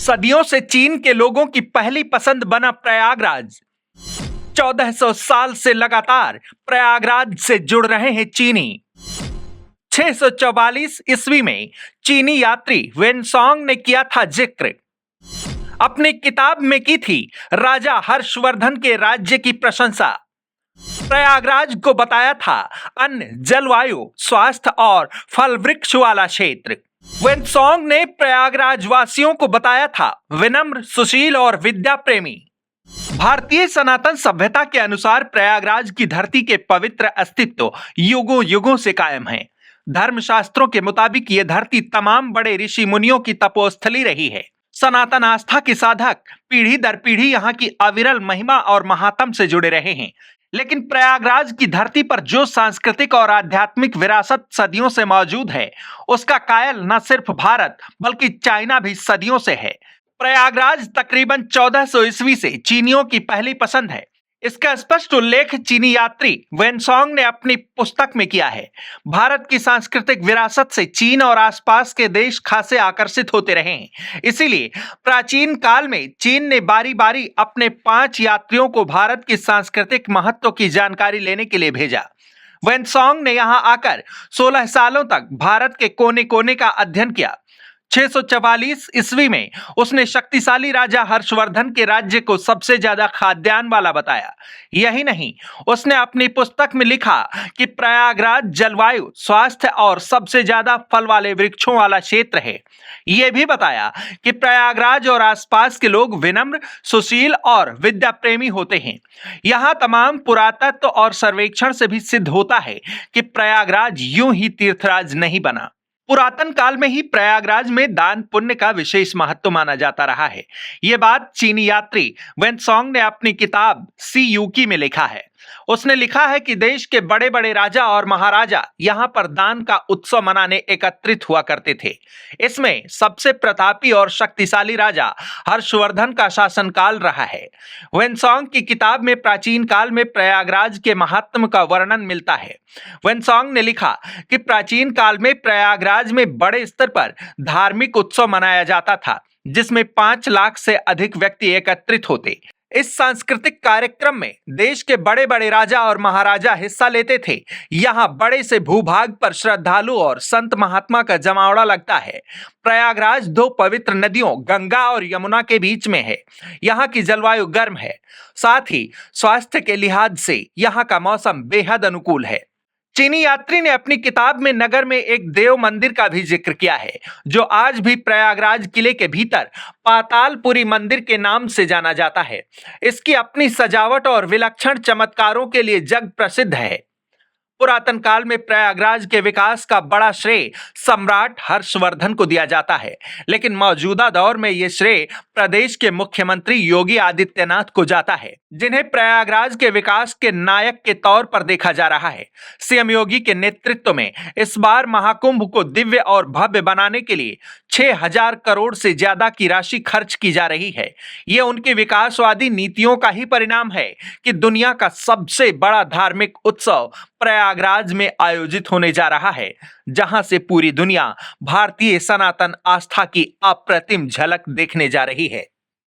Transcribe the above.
सदियों से चीन के लोगों की पहली पसंद बना प्रयागराज। 1400 साल से लगातार प्रयागराज से जुड़ रहे हैं चीनी। 644 ईस्वी में चीनी यात्री वेनसोंग ने किया था जिक्र। अपनी किताब में की थी राजा हर्षवर्धन के राज्य की प्रशंसा। प्रयागराज को बताया था अन्न, जलवायु, स्वास्थ्य और फल वृक्ष वाला क्षेत्र। वेनसोंग ने प्रयागराज वासियों को बताया था विनम्र, सुशील और विद्या प्रेमी। भारतीय सनातन सभ्यता के अनुसार प्रयागराज की धरती के पवित्र अस्तित्व युगों युगों से कायम है। धर्मशास्त्रों के मुताबिक ये धरती तमाम बड़े ऋषि मुनियों की तपोस्थली रही है। सनातन आस्था के साधक पीढ़ी दर पीढ़ी यहाँ की अविरल महिमा और महात्म से जुड़े रहे हैं। लेकिन प्रयागराज की धरती पर जो सांस्कृतिक और आध्यात्मिक विरासत सदियों से मौजूद है, उसका कायल न सिर्फ भारत बल्कि चाइना भी सदियों से है। प्रयागराज तकरीबन 1400 ईस्वी से चीनियों की पहली पसंद है। इसका स्पष्ट उल्लेख चीनी यात्री वेनसोंग ने अपनी पुस्तक में किया है। भारत की सांस्कृतिक विरासत से चीन और आसपास के देश खासे आकर्षित होते रहे हैं। इसीलिए प्राचीन काल में चीन ने बारी बारी अपने 5 यात्रियों को भारत की सांस्कृतिक महत्व की जानकारी लेने के लिए भेजा। वेनसोंग ने यहां आकर 16 सालों तक भारत के कोने कोने का अध्ययन किया। 644 ईस्वी में उसने शक्तिशाली राजा हर्षवर्धन के राज्य को सबसे ज्यादा खाद्यान्न वाला बताया। यही नहीं, उसने अपनी पुस्तक में लिखा कि प्रयागराज जलवायु, स्वास्थ्य और सबसे ज्यादा फल वाले वृक्षों वाला क्षेत्र है। यह भी बताया कि प्रयागराज और आसपास के लोग विनम्र, सुशील और विद्या प्रेमी होते हैं। यहाँ तमाम पुरातत्व और सर्वेक्षण से भी सिद्ध होता है कि प्रयागराज यूं ही तीर्थराज नहीं बना। पुरातन काल में ही प्रयागराज में दान पुण्य का विशेष महत्व माना जाता रहा है। यह बात चीनी यात्री वेनसोंग ने अपनी किताब सी यूकी में लिखा है। उसने लिखा है कि देश के बड़े बड़े राजा और महाराजा यहाँ पर दान का उत्सव मनाने एकत्रित हुआ करते थे। इसमें सबसे प्रतापी और शक्तिशाली राजा हर्षवर्धन का शासनकाल रहा है। वेनसोंग की किताब में प्राचीन काल में प्रयागराज के महात्म का वर्णन मिलता है। वेनसोंग ने लिखा कि प्राचीन काल में प्रयागराज में बड़े स्तर पर धार्मिक उत्सव मनाया जाता था, जिसमें 5 लाख से अधिक व्यक्ति एकत्रित होते। इस सांस्कृतिक कार्यक्रम में देश के बड़े बड़े राजा और महाराजा हिस्सा लेते थे। यहाँ बड़े से भूभाग पर श्रद्धालु और संत महात्मा का जमावड़ा लगता है। प्रयागराज 2 पवित्र नदियों गंगा और यमुना के बीच में है। यहाँ की जलवायु गर्म है, साथ ही स्वास्थ्य के लिहाज से यहाँ का मौसम बेहद अनुकूल है। चीनी यात्री ने अपनी किताब में नगर में एक देव मंदिर का भी जिक्र किया है, जो आज भी प्रयागराज किले के भीतर पातालपुरी मंदिर के नाम से जाना जाता है। इसकी अपनी सजावट और विलक्षण चमत्कारों के लिए जग प्रसिद्ध है। पुरातन काल में प्रयागराज के विकास का बड़ा श्रेय सम्राट हर्षवर्धन को दिया जाता है, लेकिन मौजूदा दौर में यह श्रेय प्रदेश के मुख्यमंत्री योगी आदित्यनाथ को जाता है, जिन्हें प्रयागराज के विकास के नायक के तौर पर देखा जा रहा है। सीएम योगी के नेतृत्व में इस बार महाकुंभ को दिव्य और भव्य बनाने के लिए 6000 करोड़ से ज्यादा की राशि खर्च की जा रही है। ये उनकी विकासवादी नीतियों का ही परिणाम है कि दुनिया का सबसे बड़ा धार्मिक उत्सव प्रयागराज में आयोजित होने जा रहा है, जहां से पूरी दुनिया भारतीय सनातन आस्था की अप्रतिम झलक देखने जा रही है।